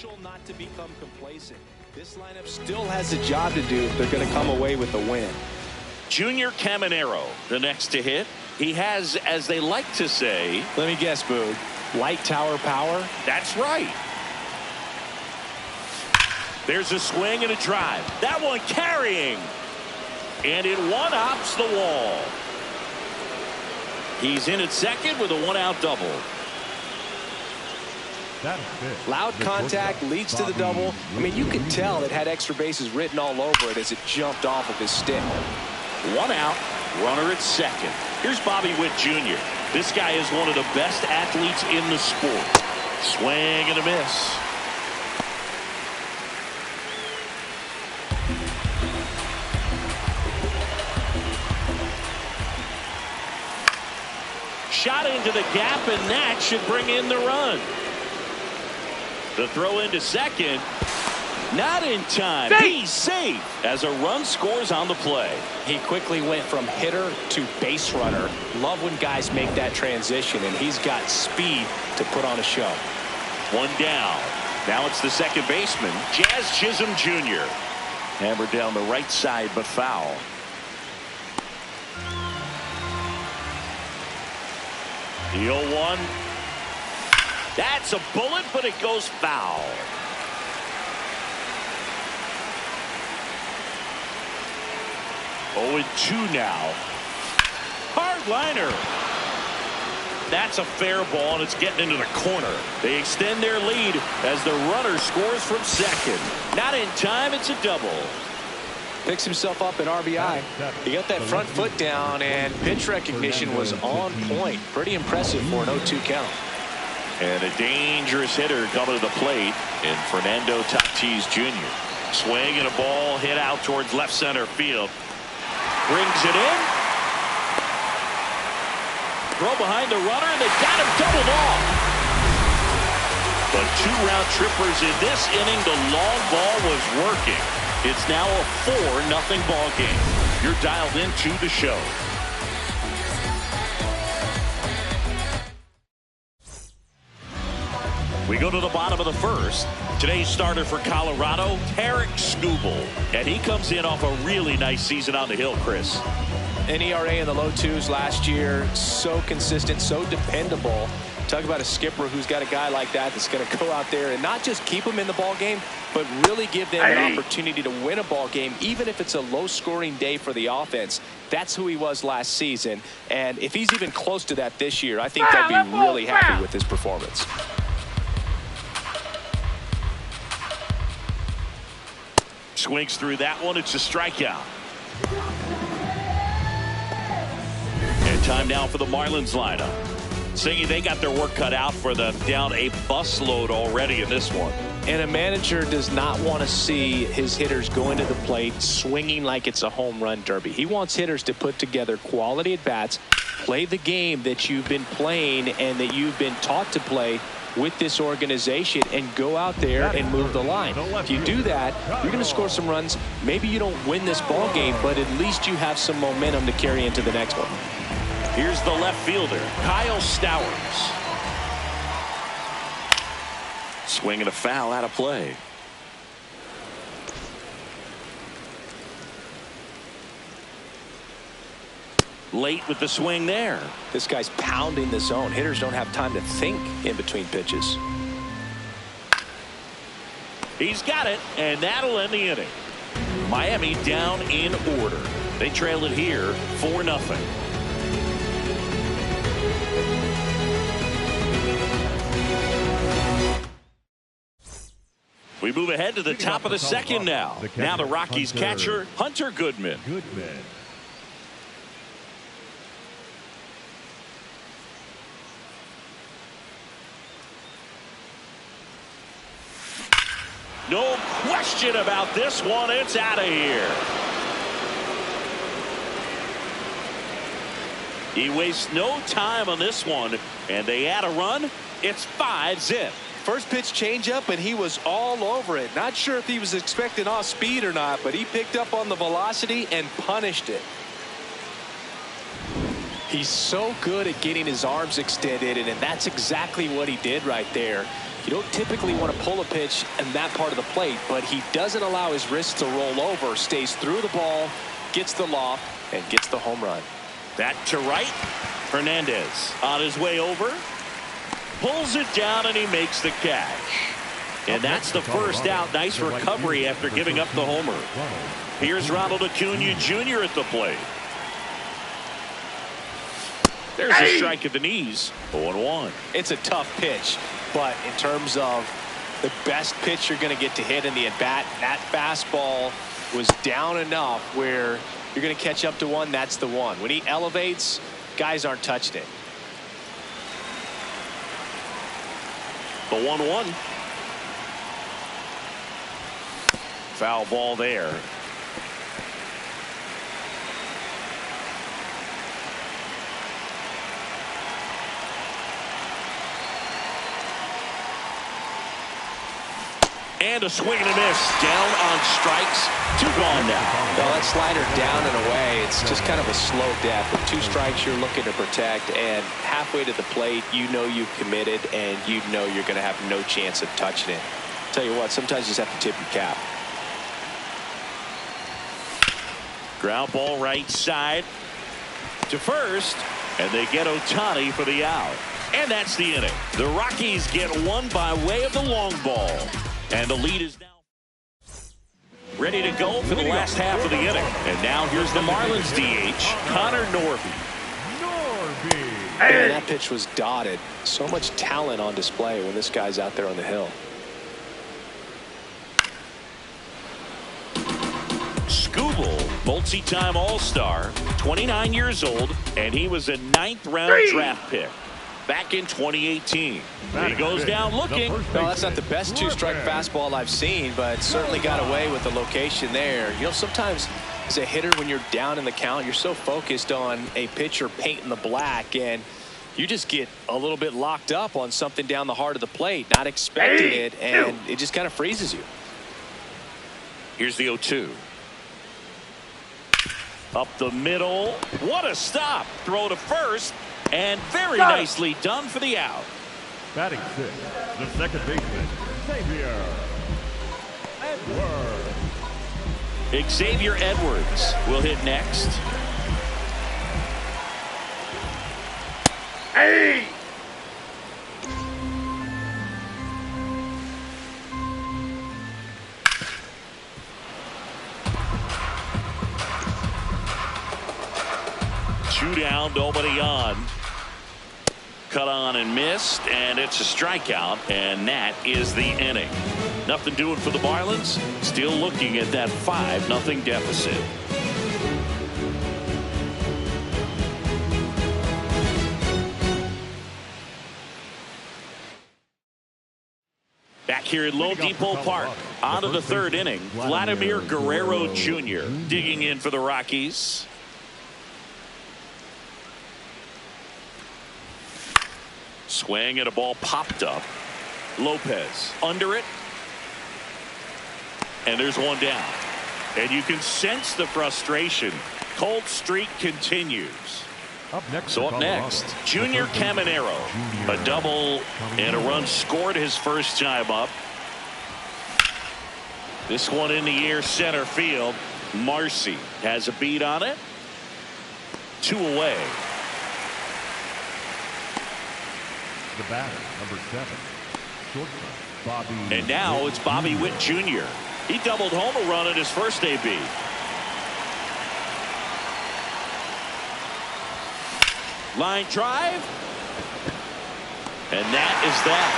crucial not to become complacent. This lineup still has a job to do if they're going to come away with a win. Junior Caminero, the next to hit. He has, as they like to say, let me guess, Boog, light tower power? That's right. There's a swing and a drive. That one carrying. And it one-hops the wall. He's in at second with a one-out double. Loud contact leads to the double. I mean, you could tell it had extra bases written all over it as it jumped off of his stick. One out, runner at second. Here's Bobby Witt Jr. This guy is one of the best athletes in the sport. Swing and a miss. Shot into the gap, and that should bring in the run. The throw into second. Not in time. He's safe as a run scores on the play. He quickly went from hitter to base runner. Love when guys make that transition, and he's got speed to put on a show. One down. Now it's the second baseman, Jazz Chisholm Jr. Hammered down the right side, but foul. The 0-1. That's a bullet, but it goes foul. Oh, and 2 now. Hard liner. That's a fair ball, and it's getting into the corner. They extend their lead as the runner scores from second. Not in time. It's a double. Picks himself up at RBI. He got that front foot down, and pitch recognition was on point. Pretty impressive for an 0-2 count. And a dangerous hitter coming to the plate in Fernando Tatis Jr. Swing and a ball hit out towards left center field. Brings it in. Throw behind the runner, and they got him doubled off. But 2 round trippers in this inning. The long ball was working. It's now a 4-0 ball game. You're dialed into the show. We go to the bottom of the first. Today's starter for Colorado, Tarik Skubal. And he comes in off a really nice season on the hill, Chris. An ERA in the low 2s last year. So consistent, so dependable. Talk about a skipper who's got a guy like that that's going to go out there and not just keep him in the ball game, but really give them an opportunity to win a ball game, even if it's a low-scoring day for the offense. That's who he was last season. And if he's even close to that this year, I think they'll be really happy with his performance. Swings through that one. It's a strikeout. And time now for the Marlins lineup. Saying they got their work cut out for them, down a busload already in this one. And a manager does not want to see his hitters going to the plate swinging like it's a home run derby. He wants hitters to put together quality at bats, play the game that you've been playing and that you've been taught to play with this organization, and go out there and move the line. If you do that, you're going to score some runs. Maybe you don't win this ball game, but at least you have some momentum to carry into the next one. Here's the left fielder, Kyle Stowers. Swing and a foul out of play. Late with the swing there. This guy's pounding the zone. Hitters don't have time to think in between pitches. He's got it, and that'll end the inning. Miami down in order. They trail it here 4-0. We move ahead to the top of the second now. Now the Rockies catcher, Hunter Goodman. No question about this one. It's out of here. He wastes no time on this one, and they add a run. It's 5-0. First pitch changeup, and he was all over it. Not sure if he was expecting off speed or not, but he picked up on the velocity and punished it. He's so good at getting his arms extended, and that's exactly what he did right there. You don't typically want to pull a pitch in that part of the plate, but he doesn't allow his wrist to roll over, stays through the ball, gets the loft, and gets the home run. That to right. Hernandez on his way over. Pulls it down, and he makes the catch. And that's the first out. Nice recovery after giving up the homer. Here's Ronald Acuna Jr. at the plate. There's a strike at the knees. 0-1. It's a tough pitch, but in terms of the best pitch you're going to get to hit in the at-bat, that fastball was down enough where you're going to catch up to one. That's the one. When he elevates, guys aren't touching it. The 1-1. Foul ball there. And a swing and a miss. Down on strikes. 2 gone now. Well, that slider down and away, it's just kind of a slow death. With 2 strikes, you're looking to protect, and halfway to the plate, you know you've committed, and you know you're going to have no chance of touching it. Tell you what, sometimes you just have to tip your cap. Ground ball right side to first, and they get Ohtani for the out. And that's the inning. The Rockies get one by way of the long ball. And the lead is now ready to go for the last half of the inning. And now here's the Marlins DH, Connor Norby. And that pitch was dotted. So much talent on display when this guy's out there on the hill. Skubal, multi-time All-Star, 29 years old, and he was a 9th-round draft pick back in 2018. He goes down looking. No, that's not the best 2-strike fastball I've seen, but certainly got away with the location there. You know, sometimes as a hitter, when you're down in the count, you're so focused on a pitcher painting the black, and you just get a little bit locked up on something down the heart of the plate, not expecting it, and it just kind of freezes you. Here's the 0-2. Up the middle. What a stop. Throw to first. And very nicely done for the out. Batting 6, the second baseman, Xavier Edwards. Xavier Edwards will hit next. Hey! Two down, nobody on. Cut on and missed, and it's a strikeout, and that is the inning. Nothing doing for the Marlins. Still looking at that 5-0 deficit. Back here at Lone Depot Park, on to the 3rd inning. Vladimir Guerrero Jr. digging in for the Rockies. Swing and a ball popped up. Lopez under it. And there's one down. And you can sense the frustration. Cold streak continues. Up next, Junior Caminero. A double and a run scored his first time up. This one in the air center field. Marcy has a beat on it. 2 away. The batter, number 7, shortstop, Bobby. And now it's Bobby Witt Jr. He doubled home a run at his first AB. Line drive. And that is that.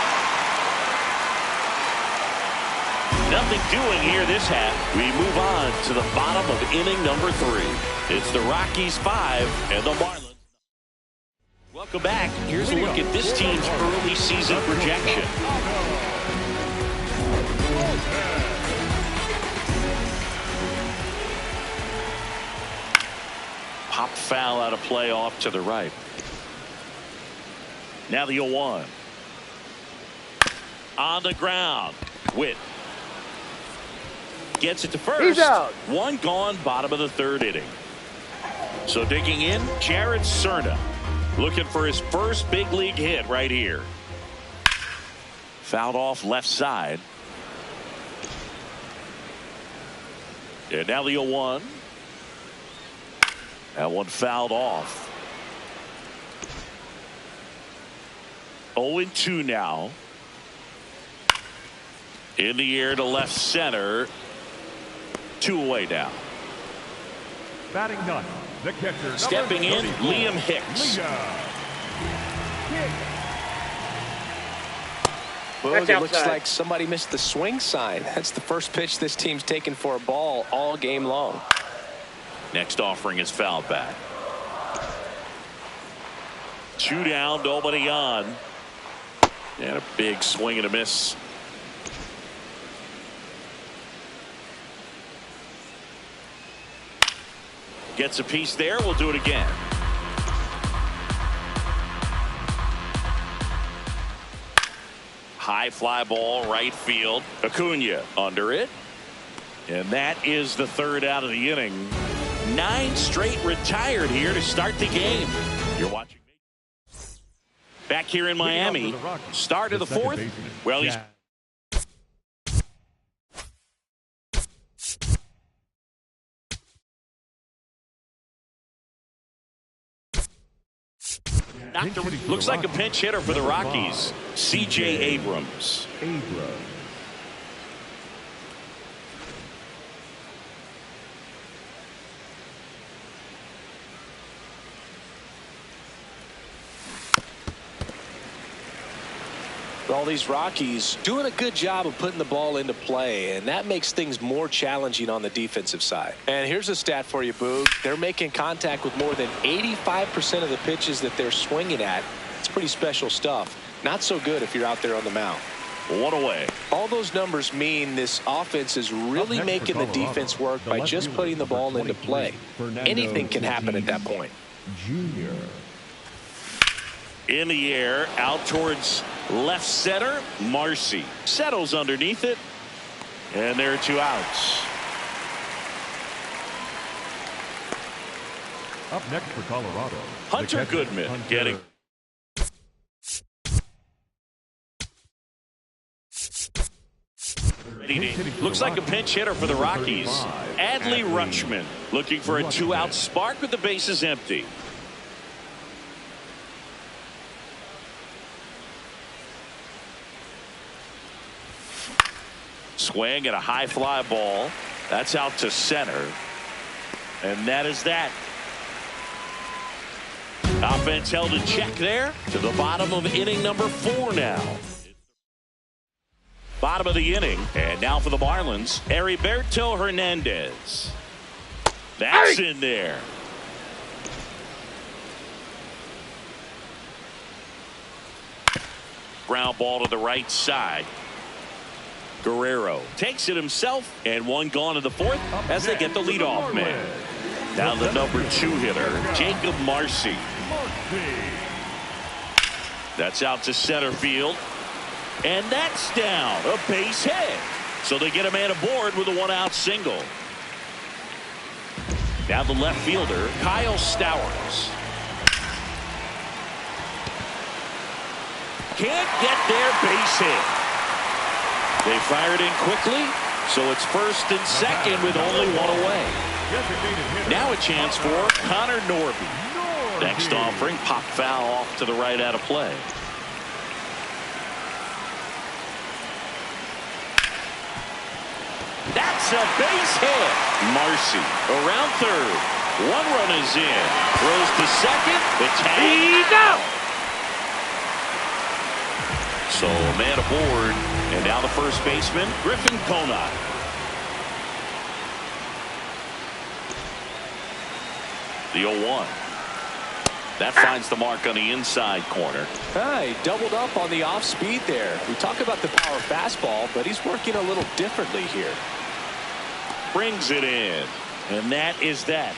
Nothing doing here this half. We move on to the bottom of inning number 3. It's the Rockies 5 and the Marlins. Welcome back. Here's a look at this team's early season projection. Pop foul out of play off to the right. Now the 0-1. On the ground. Witt gets it to first. He's out. 1 gone, bottom of the 3rd inning. So digging in, Jared Cerna. Looking for his first big league hit right here. Fouled off left side. And now the 0-1. That one fouled off. 0-2 now. In the air to left center. 2 away now. Batting ninth, the catcher. Stepping in, Liam Hicks. Well, it looks like somebody missed the swing sign. That's the first pitch this team's taken for a ball all game long. Next offering is fouled back. 2 down, nobody on. And a big swing and a miss. Gets a piece there. We'll do it again. High fly ball, right field. Acuna under it. And that is the 3rd out of the inning. 9 straight retired here to start the game. You're watching. Back here in Miami, start of the 4th. Well, he's looks like a pinch hitter for the Rockies. C.J. Abrams. All these Rockies doing a good job of putting the ball into play, and that makes things more challenging on the defensive side. And here's a stat for you, Boog. They're making contact with more than 85% of the pitches that they're swinging at. It's pretty special stuff. Not so good if you're out there on the mound. 1 away. All those numbers mean this offense is really making the defense work by just putting the ball into play. Anything can happen at that point. Junior. In the air, out towards left center. Marcy settles underneath it. And there are 2 outs. Up next for Colorado, Hunter Goodman getting. Looks like a pinch hitter for the Rockies. Adley Rutschman looking for a 2-out spark with the bases empty. Swing and a high fly ball. That's out to center. And that is that. Offense held in check there to the bottom of inning number 4 now. Bottom of the inning. And now for the Marlins, Heriberto Hernandez. That's in there. Ground ball to the right side. Guerrero takes it himself, and 1 gone in the 4th as they get the leadoff man. Now the number 2 hitter, Jacob Marcy. That's out to center field. And that's down. A base hit. So they get a man aboard with a 1-out single. Now the left fielder, Kyle Stowers. Can't get there, base hit. They fired in quickly, so it's 1st and 2nd with only 1 away. Now a chance for Connor Norby. Next offering, pop foul off to the right out of play. That's a base hit. Marcy around 3rd. 1 run is in. Throws to 2nd. The tag. He's out. So a man aboard. And now the first baseman, Griffin Conine. The 0-1. That finds the mark on the inside corner. He doubled up on the off speed there. We talk about the power fastball, but he's working a little differently here. Brings it in. And that is that.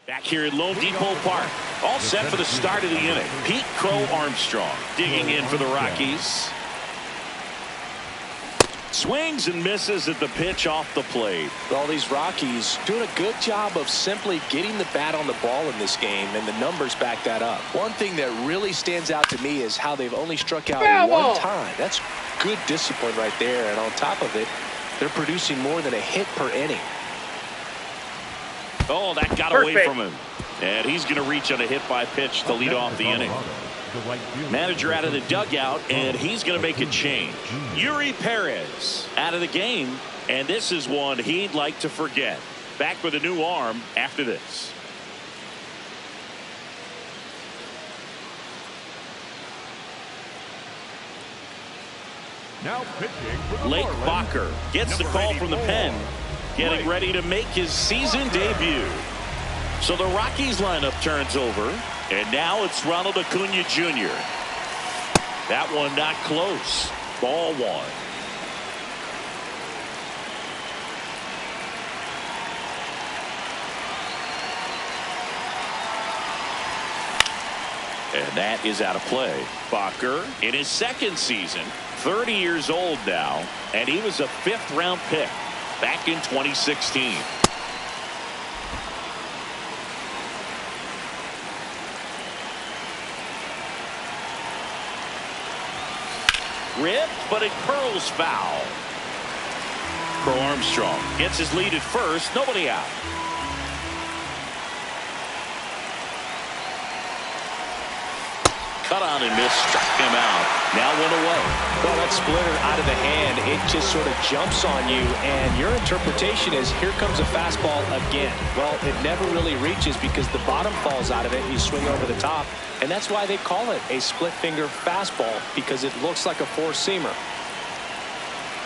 Back here at Lone Depot Park. All set for the start of the inning. Pete Crow Armstrong digging in for the Rockies. Swings and misses at the pitch off the plate. All these Rockies doing a good job of simply getting the bat on the ball in this game, and the numbers back that up. One thing that really stands out to me is how they've only struck out one time. That's good discipline right there, and on top of it, they're producing more than a hit per inning. Oh, that got away from him. And he's going to reach on a hit by pitch to lead off the inning. Manager out of the dugout, and he's going to make a change. Yuri Perez out of the game, and this is one he'd like to forget. Back with a new arm after this. Now pitching for the Blake Marlins, Bacher gets the call from the pen, getting ready to make his season debut. So the Rockies lineup turns over, and now it's Ronald Acuna Jr. That one not close. Ball one. And that is out of play. Bacher in his second season, 30 years old now, and he was a 5th-round pick back in 2016. Ripped, but it curls foul. Crow Armstrong gets his lead at first, nobody out. Cut on and missed, struck him out. Now one away. Well, that splitter out of the hand, it just sort of jumps on you, and your interpretation is here comes a fastball again. Well, it never really reaches because the bottom falls out of it. You swing over the top, and that's why they call it a split finger fastball, because it looks like a four-seamer.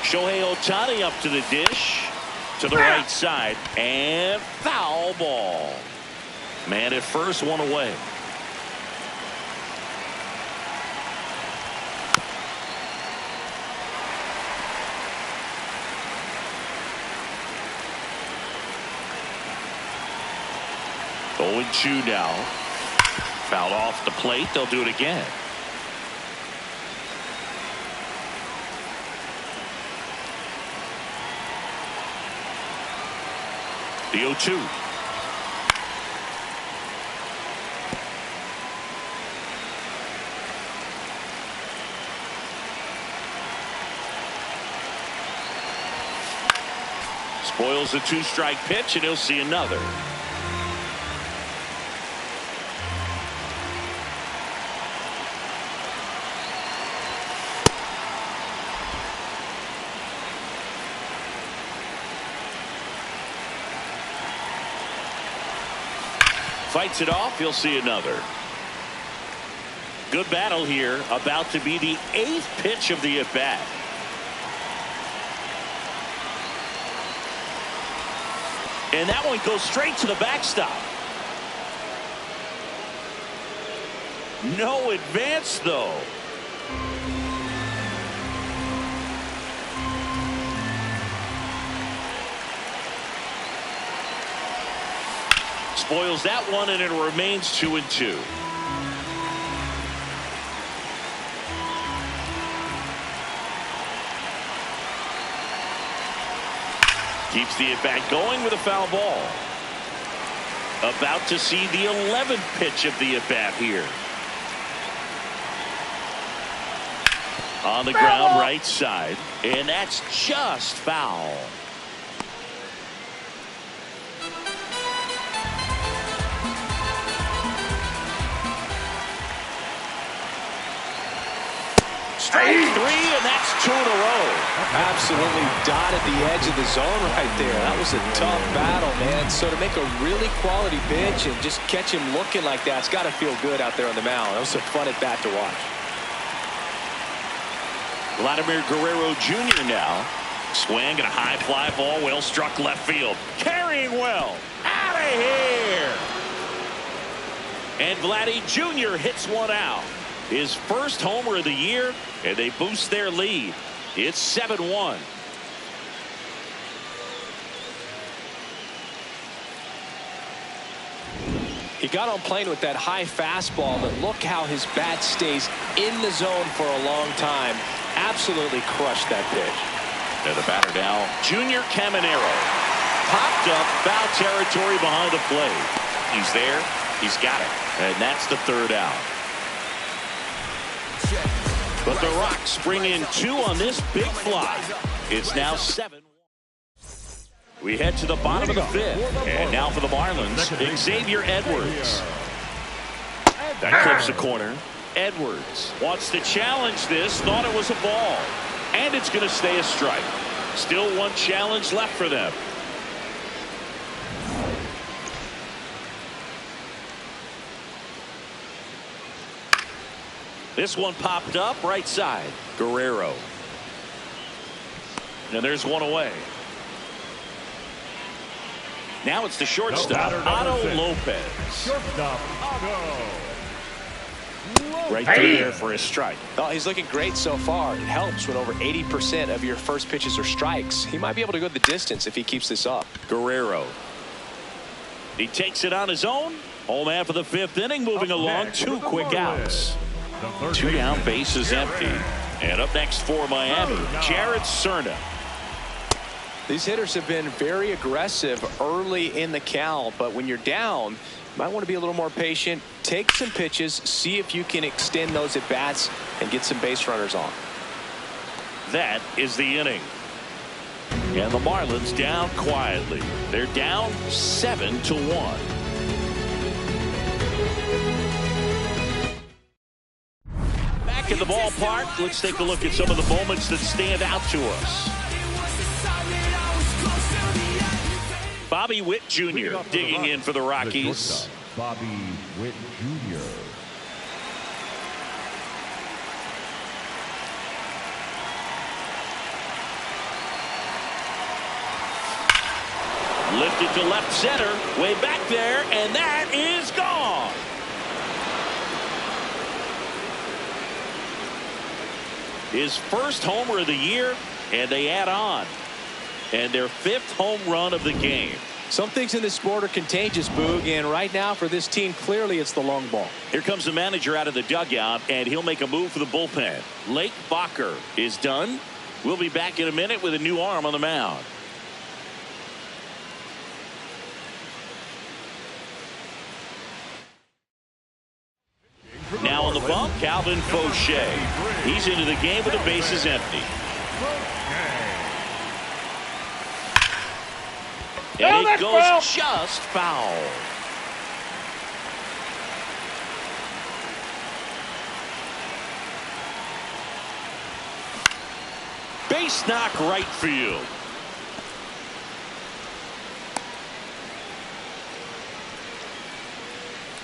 Shohei Ohtani up to the dish, to the right side, and foul ball. Man at first, one away. Going 2 now. Fouled off the plate. They'll do it again. The 0-2. Spoils the 2-strike pitch, and he'll see another. Fights it off. He'll see another. Good battle here. About to be the 8th pitch of the at-bat. And that one goes straight to the backstop. No advance, though. Spoils that one, and it remains 2-2. Keeps the at-bat going with a foul ball. About to see the 11th pitch of the at-bat here. On the ground, right side, and that's just foul. Strike 3, and that's 2 in a row. Absolutely dotted the edge of the zone right there. That was a tough battle, man. So to make a really quality pitch and just catch him looking like that, it's got to feel good out there on the mound. That was a fun at bat to watch. Vladimir Guerrero Jr. now. Swing and a high fly ball, well struck left field. Carrying well. Out of here. And Vladdy Jr. hits one out. His first homer of the year, and they boost their lead. It's 7-1. He got on plane with that high fastball, but look how his bat stays in the zone for a long time. Absolutely crushed that pitch. And the batter now, Junior Caminero. Popped up, foul territory behind the plate. He's there. He's got it. And that's the third out. But the Rocks bring in 2 on this big fly. It's now 7. We head to the bottom of the 5th. And now for the Marlins, Xavier Edwards. That clips the corner. Edwards wants to challenge this. Thought it was a ball. And it's going to stay a strike. Still one challenge left for them. This one popped up right side. Guerrero. And there's one away. Now it's the shortstop, Otto Lopez. Shortstop, Otto. Right through there for his strike. Well, he's looking great so far. It helps when over 80% of your first pitches are strikes. He might be able to go the distance if he keeps this up. Guerrero. He takes it on his own. Home half of the 5th inning, moving along. 2 quick outs. 2 down, base is empty. And up next for Miami, Jared Cerna. These hitters have been very aggressive early in the count, but when you're down, you might want to be a little more patient. Take some pitches, see if you can extend those at bats and get some base runners on. That is the inning. And the Marlins down quietly. They're down 7-1. Back in the ballpark, let's take a look at some of the moments that stand out to us. Bobby Witt Jr. digging in for the Rockies. Bobby Witt Jr. Lifted to left center, way back there, and that is gone. His first homer of the year, and they add on. And their 5th home run of the game. Some things in this sport are contagious, Boog, and right now for this team, clearly it's the long ball. Here comes the manager out of the dugout, and he'll make a move for the bullpen. Lake Bacher is done. We'll be back in a minute with a new arm on the mound. Now on the bump, Calvin Fauché. He's into the game with the bases empty. And it goes just foul. Base knock right field.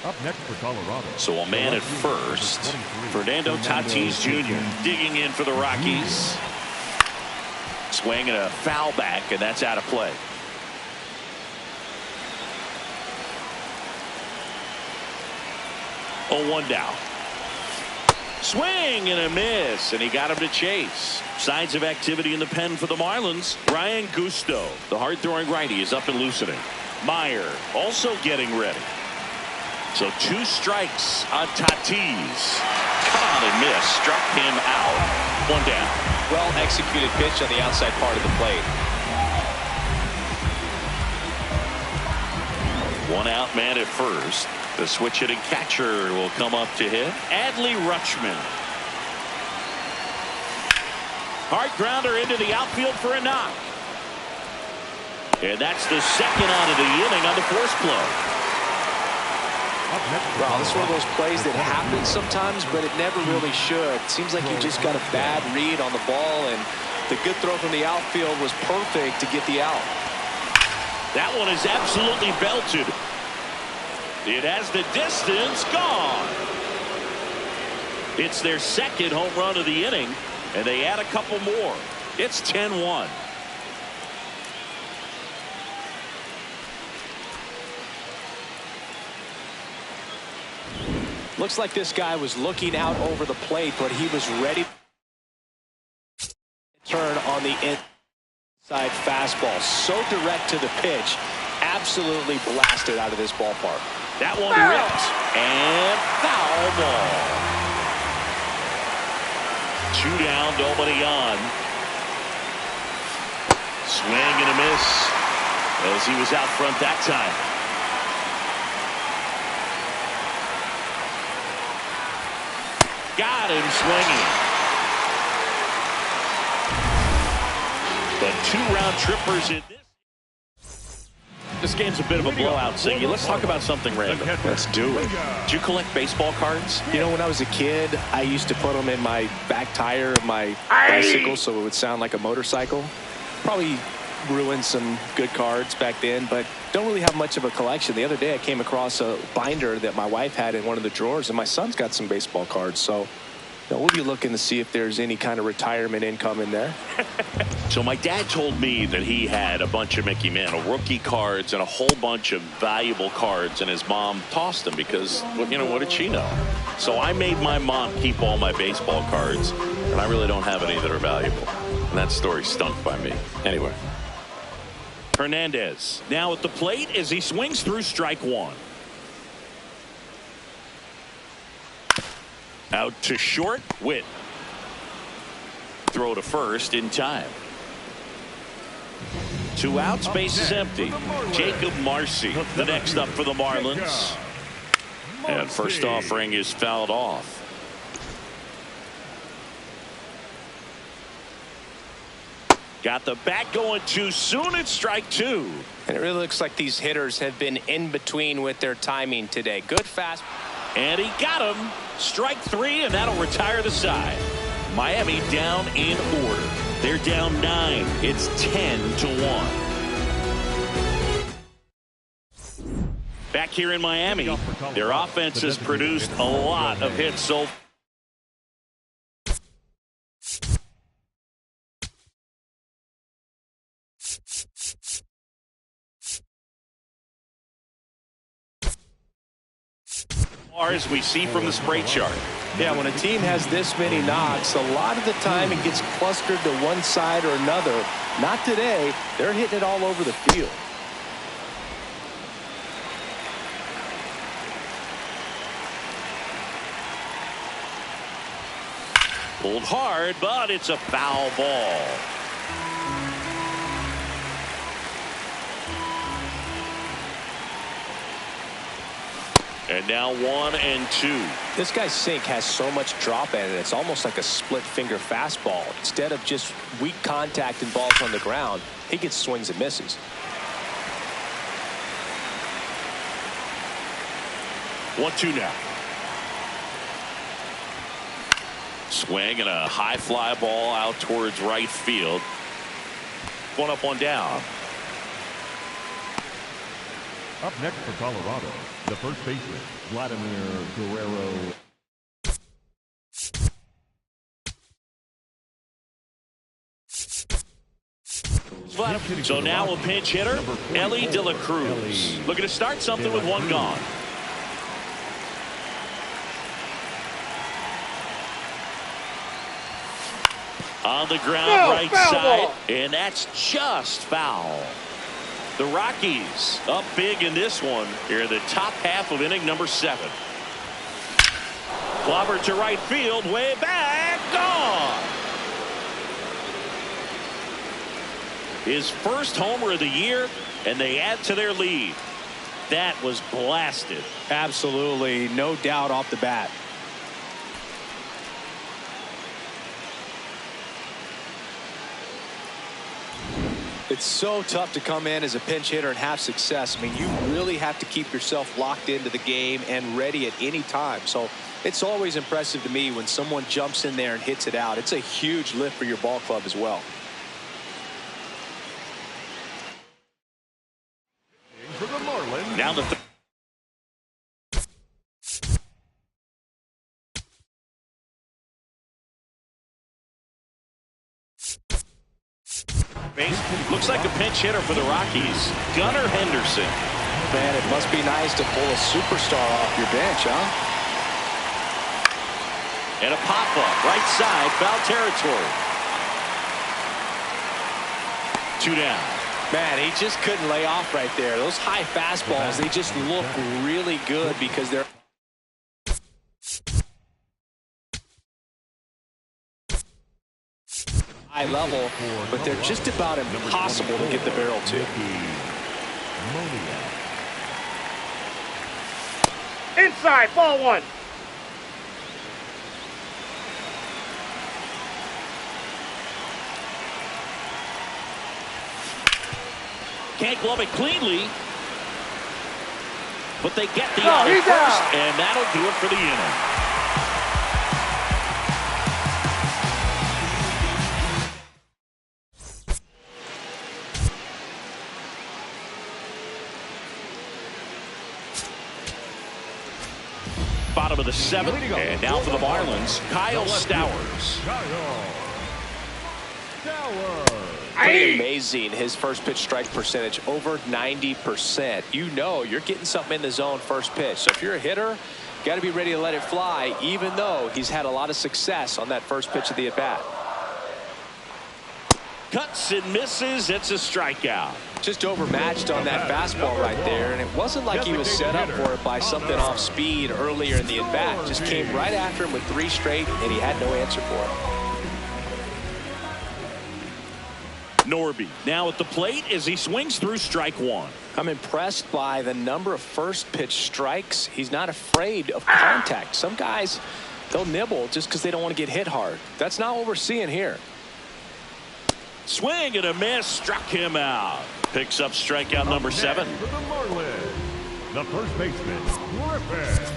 Up next for Colorado. So a man at first. Fernando Tatis Jr. digging in for the Rockies. Swing and a foul back, and that's out of play. Oh, 1 down. Swing and a miss, and he got him to chase. Signs of activity in the pen for the Marlins. Ryan Gusto, the hard-throwing righty, is up and loosening. Meyer also getting ready. So 2 strikes on Tatis. Cut on and miss. Struck him out. 1 down. Well-executed pitch on the outside part of the plate. 1 out, man at first. The switch hitting catcher will come up to hit. Adley Rutschman. Hard grounder into the outfield for a knock. And that's the 2nd out of the inning on the force play. Well, this is one of those plays that happens sometimes, but it never really should. It seems like he just got a bad read on the ball, and the good throw from the outfield was perfect to get the out. That one is absolutely belted. It has the distance gone. It's their 2nd home run of the inning, and they add a couple more. It's 10-1. Looks like this guy was looking out over the plate, but he was ready to turn on the inside fastball. So direct to the pitch. Absolutely blasted out of this ballpark. That one ripped. And foul ball. 2 down, nobody on. Swing and a miss as he was out front that time. Got him swinging. But 2 round trippers in this. This game's a bit of a blowout, Siggy. Let's talk about something random. Let's do it. Do you collect baseball cards? You know, when I was a kid, I used to put them in my back tire of my bicycle so it would sound like a motorcycle. Probably ruined some good cards back then, but don't really have much of a collection. The other day I came across a binder that my wife had in one of the drawers, and my son's got some baseball cards. So we'll be looking to see if there's any kind of retirement income in there. So my dad told me that he had a bunch of Mickey Mantle rookie cards and a whole bunch of valuable cards, and his mom tossed them because, well, you know, what did she know? So I made my mom keep all my baseball cards, and I really don't have any that are valuable. And that story stunk by me. Anyway. Hernandez now at the plate as he swings through strike 1. Out to short, Witt. Throw to first in time. 2 outs, base is empty. Jacob Marcy, the next up for the Marlins. And first offering is fouled off. Got the bat going too soon. It's strike 2. And it really looks like these hitters have been in between with their timing today. Good fast. And he got him. Strike 3, and that'll retire the side. Miami down in order. They're down 9. It's 10-1. Back here in Miami, their offense has produced a lot of hits so far. As we see from the spray chart. Yeah, when a team has this many knocks, a lot of the time it gets clustered to one side or another. Not today. They're hitting it all over the field. Pulled hard, but it's a foul ball. And now 1-2. This guy's sink has so much drop in it. It's almost like a split finger fastball. Instead of just weak contact and balls on the ground, he gets swings and misses. One, 2 now. Swing and a high fly ball out towards right field. 1 up, 1 down. Up next for Colorado, the first baseman, Vladimir Guerrero. So now a pinch hitter, Elly De La Cruz. Looking to start something with 1 gone. On the ground, right side, and that's just foul. The Rockies up big in this one here in the top half of inning number 7. Clobber to right field, way back, gone. His first homer of the year, and they add to their lead. That was blasted. Absolutely, no doubt off the bat. It's so tough to come in as a pinch hitter and have success. I mean, you really have to keep yourself locked into the game and ready at any time. So it's always impressive to me when someone jumps in there and hits it out. It's a huge lift for your ball club as well. For the Marlins. Down the looks like a pinch hitter for the Rockies, Gunnar Henderson. Man, it must be nice to pull a superstar off your bench, huh? And a pop-up, right side, foul territory. 2 down. Man, he just couldn't lay off right there. Those high fastballs, they just look really good because they're... high level, but they're just about impossible to get the barrel to. Inside, ball one. Can't glove it cleanly, but they get the out first, and that'll do it for the inning. Bottom of the seventh, and now for the Marlins, Kyle Stowers. Pretty amazing, his first pitch strike percentage over 90%. You know you're getting something in the zone first pitch. So if you're a hitter, got to be ready to let it fly, even though he's had a lot of success on that first pitch of the at-bat. Cuts and misses. It's a strikeout. Just overmatched on that fastball right there, and it wasn't like he was set up for it by something off speed earlier in the at-bat. Just came right after him with 3 straight, and he had no answer for it. Norby now at the plate as he swings through strike one. I'm impressed by the number of first pitch strikes. He's not afraid of contact. Some guys, they'll nibble just because they don't want to get hit hard. That's not what we're seeing here. Swing and a miss, struck him out. Picks up strikeout number 7. The first baseman, Griffin.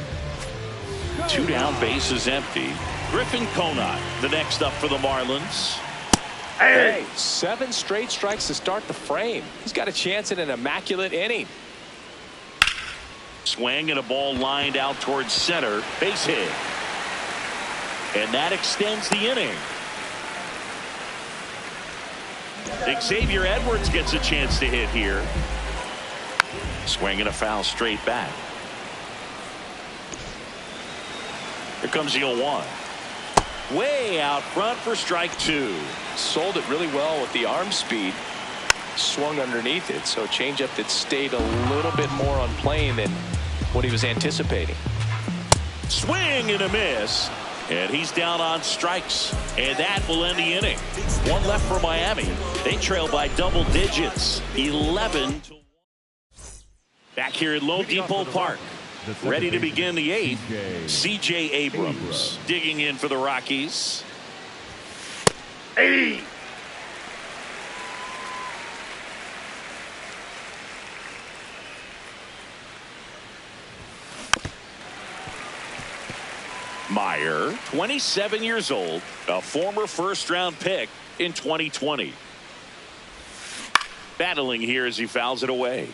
2 down, bases empty. Griffin Conant, the next up for the Marlins. Hey, 7 straight strikes to start the frame. He's got a chance at an immaculate inning. Swing and a ball lined out towards center. Base hit. And that extends the inning. Xavier Edwards gets a chance to hit here. Swing and a foul straight back. Here comes the 0-1. Way out front for strike 2. Sold it really well with the arm speed. Swung underneath it, so changeup that stayed a little bit more on plane than what he was anticipating. Swing and a miss, and he's down on strikes, and that will end the inning. 1 left for Miami. They trail by double digits, 11-1. Back here at Lone Depot Park, ready to begin the 8th. C.J. Abrams digging in for the Rockies. Meyer, 27 years old, a former first-round pick in 2020. Battling here as he fouls it away.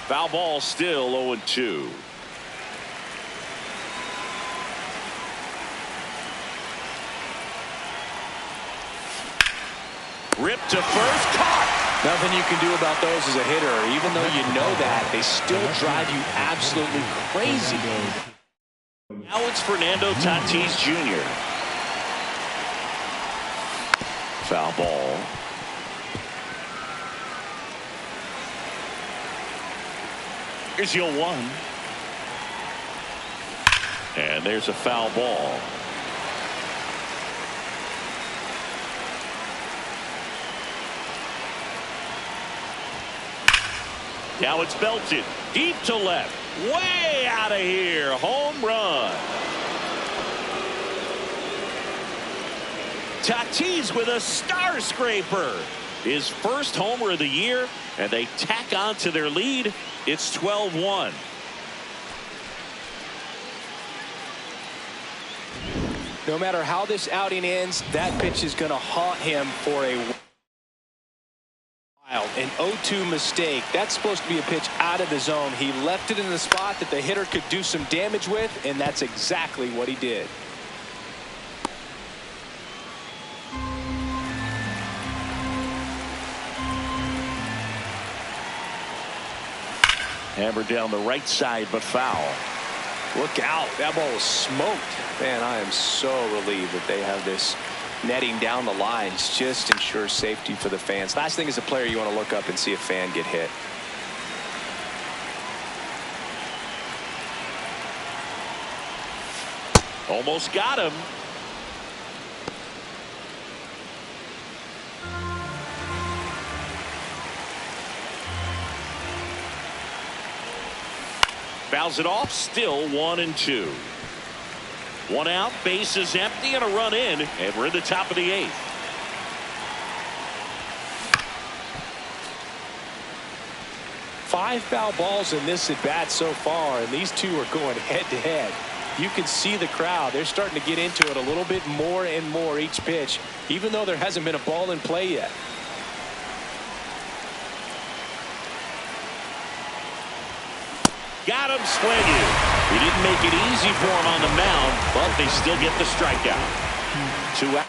Foul ball, still 0-2. Ripped to first, caught. Nothing you can do about those as a hitter. Even though you know that, they still drive you absolutely crazy. Now it's Fernando Tatis Jr. Foul ball. Here's the 0-1. And there's a foul ball. Now it's belted deep to left, way out of here, home run. Tatis with a star scraper, his first homer of the year, and they tack on to their lead. It's 12-1. No matter how this outing ends, that pitch is going to haunt him for a while. An 0-2 mistake. That's supposed to be a pitch out of the zone. He left it in the spot that the hitter could do some damage with, and that's exactly what he did. Hammered down the right side, but foul. Look out. That ball was smoked. Man, I am so relieved that they have this netting down the lines. Just ensures safety for the fans. Last thing as a player, you want to look up and see a fan get hit. Almost got him. Fouls it off. Still 1-2. One out, base is empty, and a run in, and we're in the top of the 8th. Five foul balls in this at bat so far, and these two are going head to head. You can see the crowd. They're starting to get into it a little bit more and more each pitch, even though there hasn't been a ball in play yet. Got him swinging. He didn't make it easy for him on the mound, but they still get the strikeout. 2 out.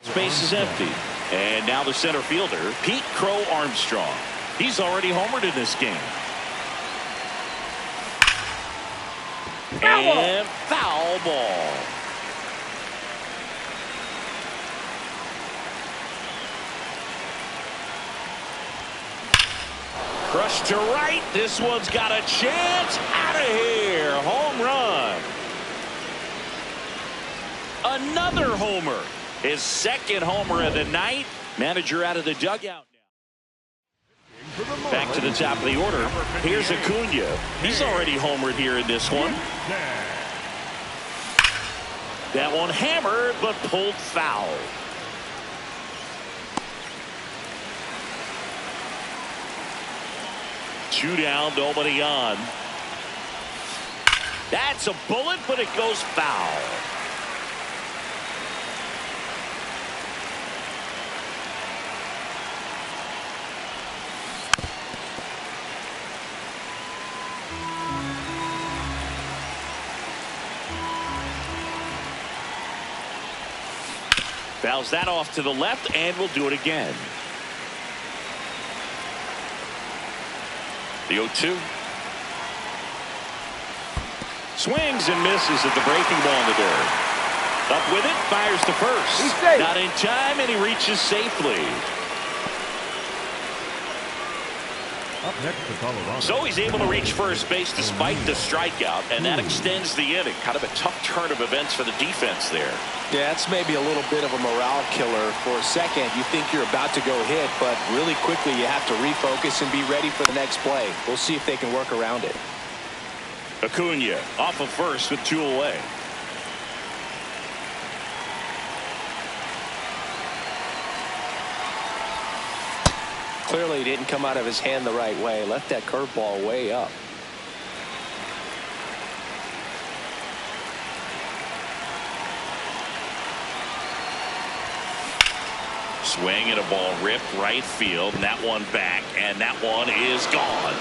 Space is empty. And now the center fielder, Pete Crow Armstrong. He's already homered in this game. And foul ball. Crushed to right. This one's got a chance. Out of here. Home run. Another homer. His second homer of the night. Manager out of the dugout now. Back to the top of the order. Here's Acuna. He's already homered here in this one. That one hammered but pulled foul. Two down, nobody on. That's a bullet, but it goes foul. Fouls that off to the left, and we'll do it again. The 0-2. Swings and misses at the breaking ball in the dirt. Up with it, fires to first. Not in time, and he reaches safely. Up next for Colorado. So he's able to reach first base despite the strikeout, and that extends the inning. Kind of a tough turn of events for the defense there. Yeah, it's maybe a little bit of a morale killer. For a second, you think you're about to go hit, but really quickly you have to refocus and be ready for the next play. We'll see if they can work around it. Acuna off of first with 2 away. Clearly he didn't come out of his hand the right way. Left that curveball way up. Swing and a ball ripped right field, and that one back, and that one is gone.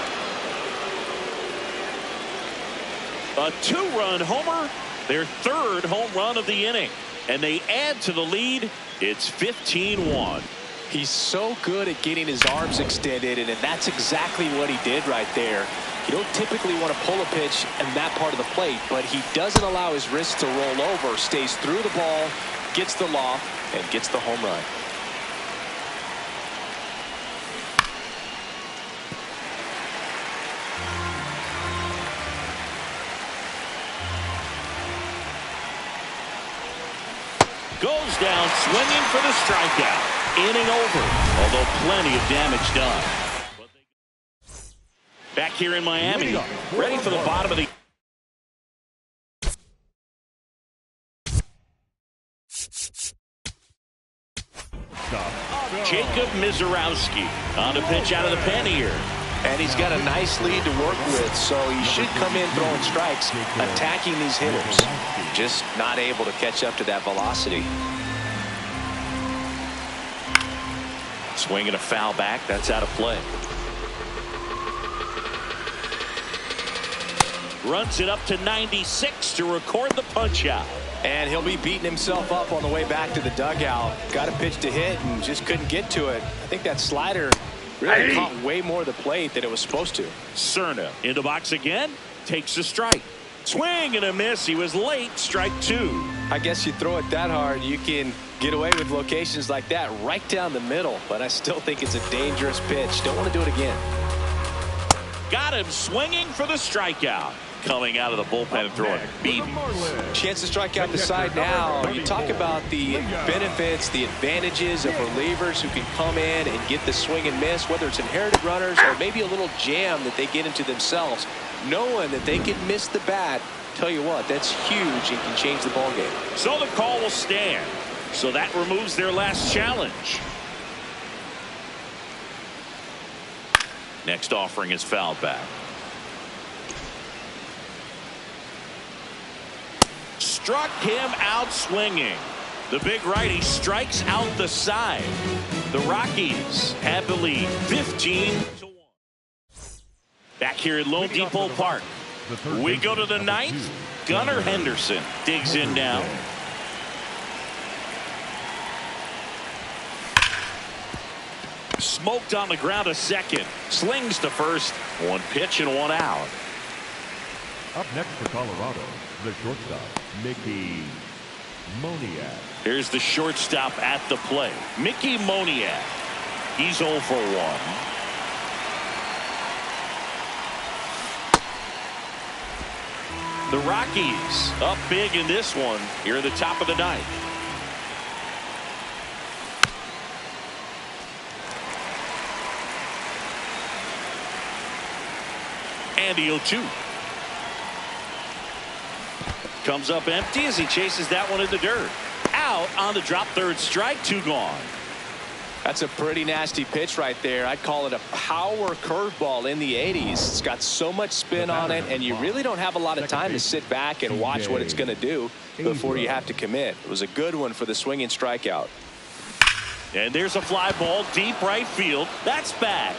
A 2-run homer, their 3rd home run of the inning, and they add to the lead. It's 15-1. He's so good at getting his arms extended, and that's exactly what he did right there. You don't typically want to pull a pitch in that part of the plate, but he doesn't allow his wrist to roll over, stays through the ball, gets the loft, and gets the home run. Goes down swinging for the strikeout. Inning over, although plenty of damage done. Back here in Miami, ready for the bottom of the... Jacob Misiorowski on the pitch out of the pen here. And he's got a nice lead to work with, so he should come in throwing strikes, attacking these hitters. Just not able to catch up to that velocity. Swinging a foul back, that's out of play. Runs it up to 96 to record the punch out. And he'll be beating himself up on the way back to the dugout. Got a pitch to hit and just couldn't get to it. I think that slider really caught way more of the plate than it was supposed to. Cerna in the box again, takes a strike. Swing and a miss. He was late. Strike 2. I guess you throw it that hard, you can get away with locations like that right down the middle. But I still think it's a dangerous pitch. Don't want to do it again. Got him swinging for the strikeout. Coming out of the bullpen and throwing beat. Chance to strike out the side now. You talk about the benefits, the advantages of relievers who can come in and get the swing and miss, whether it's inherited runners or maybe a little jam that they get into themselves. Knowing that they can miss the bat, tell you what, that's huge and can change the ball game. So the call will stand. So that removes their last challenge. Next offering is fouled back. Struck him out swinging. The big righty strikes out the side. The Rockies have the lead 15-1. Back here at Lone Depot Park. We go to the ninth. Gunnar Henderson digs in now. Smoked on the ground a second. Slings to first. One pitch and one out. Up next for Colorado, the shortstop, Mickey Moniak. Here's the shortstop at the plate, Mickey Moniak. He's 0 for 1. The Rockies up big in this one here at the top of the ninth. And the 0-2. Comes up empty as he chases that one in the dirt. Out on the drop, third strike, 2 gone. That's a pretty nasty pitch right there. I'd call it a power curveball in the 80s. It's got so much spin on it, and you really don't have a lot of time to sit back and watch what it's going to do before you have to commit. It was a good one for the swinging strikeout. And there's a fly ball deep right field. That's back.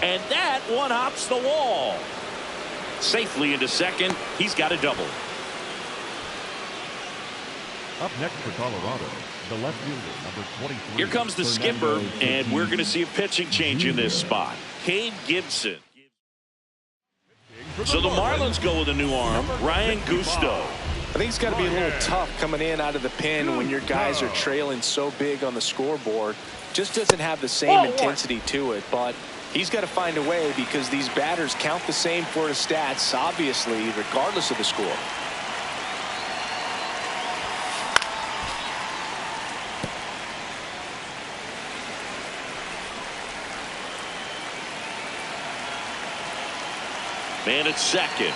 And that one hops the wall. Safely into second. He's got a double. Up next for Colorado, the left fielder, number 23. Here comes the skipper, and we're going to see a pitching change in this spot. Cade Gibson. So the Marlins go with a new arm, Ryan Gusto. I think it's got to be a little tough coming in out of the pen when your guys are trailing so big on the scoreboard. Just doesn't have the same intensity to it, but he's got to find a way because these batters count the same for his stats, obviously, regardless of the score. Man at second.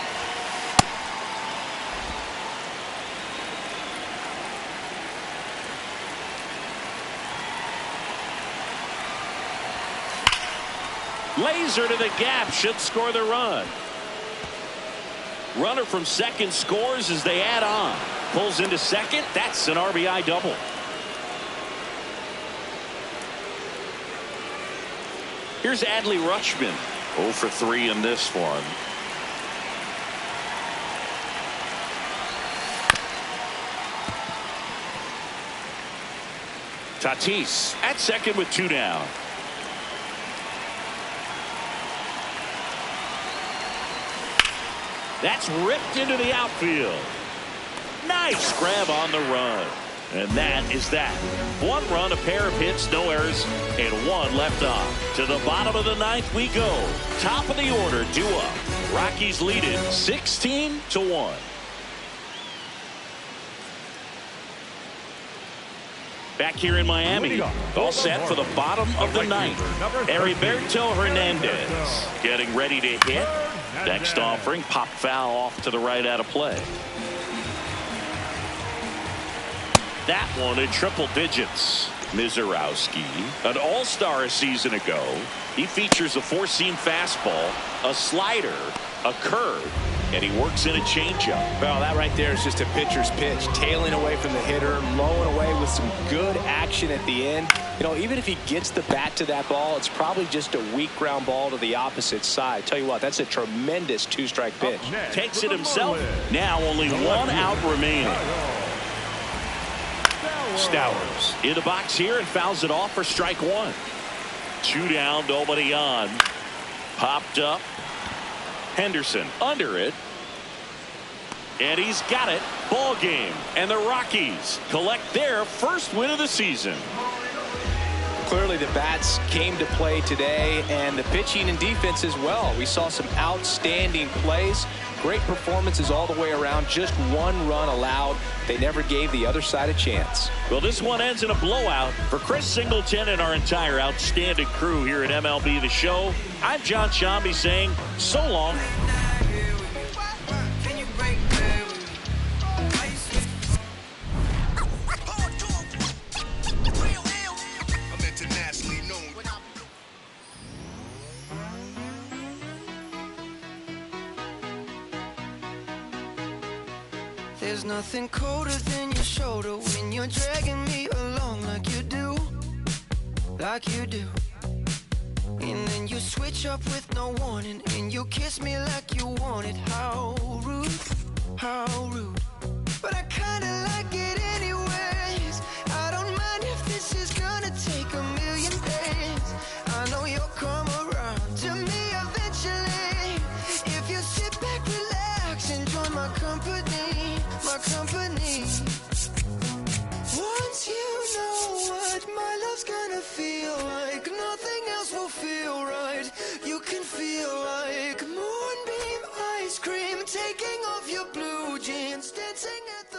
Laser to the gap, should score the run. Runner from second scores as they add on. Pulls into second. That's an RBI double. Here's Adley Rutschman. 0 for 3 in this one. Tatis at second with 2 down. That's ripped into the outfield. Nice grab on the run. And that is that. 1 run, a pair of hits, no errors, and 1 left on. To the bottom of the ninth we go. Top of the order, due up. Rockies lead it 16-1. Back here in Miami, all set for the bottom of the ninth. Heriberto Hernandez getting ready to hit. Next offering, pop foul off to the right out of play. That one in triple digits. Mizorowski, an all-star a season ago. He features a 4-seam fastball, a slider, a curve, and he works in a changeup. Well, that right there is just a pitcher's pitch, tailing away from the hitter, lowing away with some good action at the end. You know, even if he gets the bat to that ball, it's probably just a weak ground ball to the opposite side. Tell you what, that's a tremendous 2-strike pitch. Takes it himself. Now only 1 out remaining. Stowers in the box here and fouls it off for strike 1. 2 down, nobody on. Popped up. Henderson under it. And he's got it. Ball game. And the Rockies collect their first win of the season. Clearly the bats came to play today, and the pitching and defense as well. We saw some outstanding plays, great performances all the way around. Just one run allowed. They never gave the other side a chance. Well, this one ends in a blowout. For Chris Singleton and our entire outstanding crew here at MLB The Show, I'm John Shambi saying so long. There's nothing colder than your shoulder when you're dragging me along like you do, And then you switch up with no warning, and you kiss me like you want it. How rude, how rude. But I kinda like it anyways. I don't mind if this is gonna take a million days. I know you'll come around to me eventually. If you sit back, relax, and join my company. Once you know what my love's gonna feel like, nothing else will feel right. You can feel like moonbeam ice cream, taking off your blue jeans, dancing at the